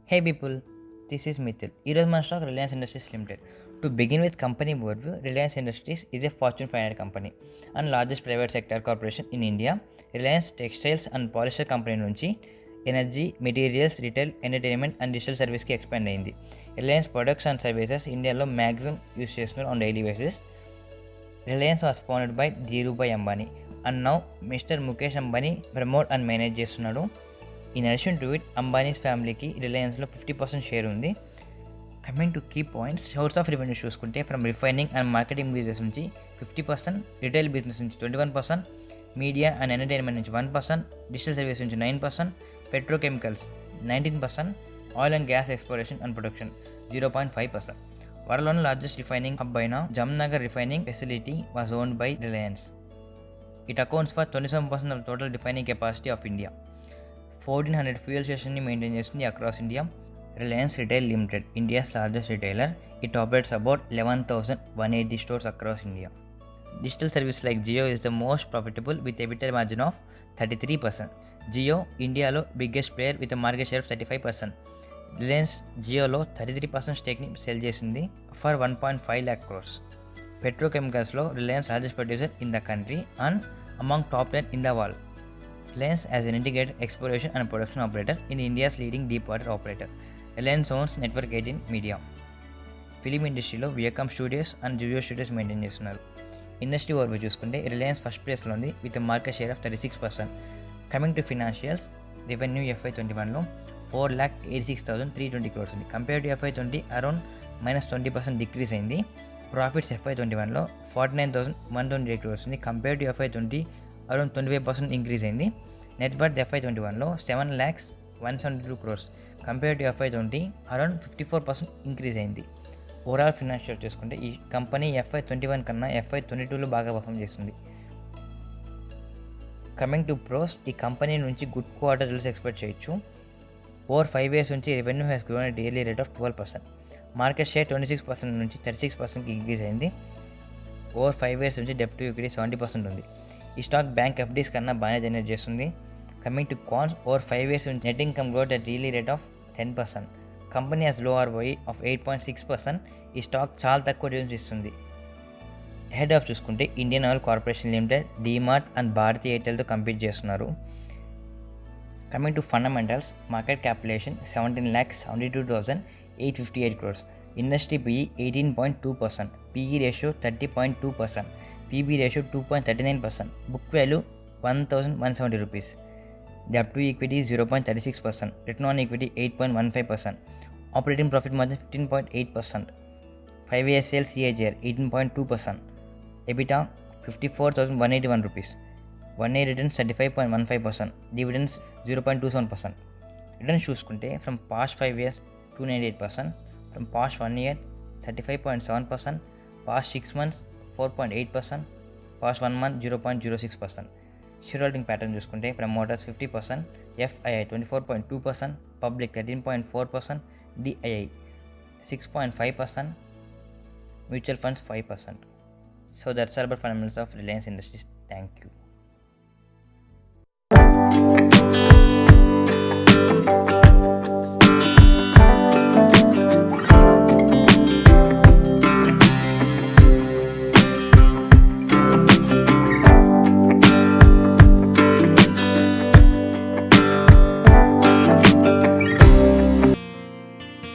Hey people, this is Mithil. ఈరోజు మన stock Reliance Industries Limited. To begin with company overview, Reliance Industries is a Fortune 500 company and largest private sector corporation in India. Reliance textiles and polyester company నుంచి energy, materials, retail, entertainment and digital సర్వీస్కి expand అయింది. Reliance products and services ఇండియాలో maximum use చేస్తున్నారు on daily basis. Reliance was founded by Dhirubhai Ambani and now mister Mukesh Ambani promote and manage చేస్తున్నాడు. In addition to it, Ambanis ఫ్యామిలీకి రిలయన్స్లో 50% share ఉంది. Coming to key points, source of revenue చూసుకుంటే from refining and marketing business నుంచి 50%, retail business నుంచి 21%, media and entertainment నుంచి 1%, digital service నుంచి 9%, petrochemicals 19%, oil and gas exploration and production 0.5%. వరల్డ్లోని largest refining hub అయిన Jamnagar refining facility was owned by Reliance. It accounts for 27% of total refining capacity of India. 1400 fuel స్టేషన్ని maintain చేస్తుంది across India. Reliance retail limited, India's largest retailer. It operates about 11,180 stores across India. Digital service like Jio is the most profitable with EBITDA margin of 33%. Jio ఇండియాలో biggest player with market share of 35%. Reliance జియోలో 33% స్టేక్ని sell చేసింది for 1.5 lakh crores. పెట్రోకెమికల్స్లో Reliance largest producer in the country and among top 10 in the world. Reliance as an integrated exploration and production operator in India's leading deep water operator. Reliance owns Network 18 Media. Film ఇండస్ట్రీలో Viacom studios and Zudio studios maintain చేస్తున్నారు. Industry overview చూసుకుంటే Reliance first ప్లేస్లో ఉంది with market share of 36%. Coming to financials, revenue FY21లో 4,86,320 crores ఉంది. Compare to FY20 around -20% decrease అయింది. Profits FY21లో 49,128 crores ఉంది. Compare to FY20 around 25% increase అయింది. నెట్వర్త్ FY21లో 7,172 crores. Compare to FY20 around 54% increase అయింది. ఓవరాల్ ఫినాన్షియల్ చూసుకుంటే ఈ కంపెనీ FY21 కన్నా FY22లో బాగా పర్ఫామ్ చేస్తుంది. కమింగ్ టు ప్రోస్, ఈ కంపెనీ నుంచి గుడ్ క్వార్టర్ రిజల్ట్స్ ఎక్స్పెక్ట్ చేయొచ్చు. ఓవర్ 5 years నుంచి revenue has grown at yearly rate of 12%. Market share 26% నుంచి 36%కి ఇంక్రీజ్ అయింది. ఓవర్ 5 years నుంచి డెప్ట్ టు ఈక్విటీ 70% ఉంది. ఈ స్టాక్ బ్యాంక్ FDs కన్నా బాగానే జనరేట్ చేస్తుంది. Coming to cons, over 5 years నుంచి net income growth at really rate of 10%. Company has low ROE of 8.6%. ఈ స్టాక్ చాలా తక్కువ రిటర్న్స్ ఇస్తుంది. హెడ్ ఆఫ్ చూసుకుంటే Indian oil corporation limited, DMart and Bharti ఎయిర్టెల్తో కంపీట్ చేస్తున్నారు. Coming to fundamentals, market capitalization 17,72,858 crores. Industry PE 18.2%, PE ratio 30.2%, PB ratio 2.39%, book value 1,170 rupees. డెప్ట్ to equity 0.36%, return on equity 8.15%, operating profit margin 15.8%, 5 years sales CAGR 18.2%, EBITDA 54,181 rupees, 1 year returns 35.15%, dividends 0.27%. Returns చూసుకుంటే from past 5 years 298%, from past 1 year 35.7%, past 6 months 4.8%, past 1 month 0.06%. Share holding pattern చూసుకుంటే promoters 50%, FII 24.2%, public 13.4%, DII 6.5%, mutual funds 5%. So that's all about fundamentals of Reliance industries. Thank you.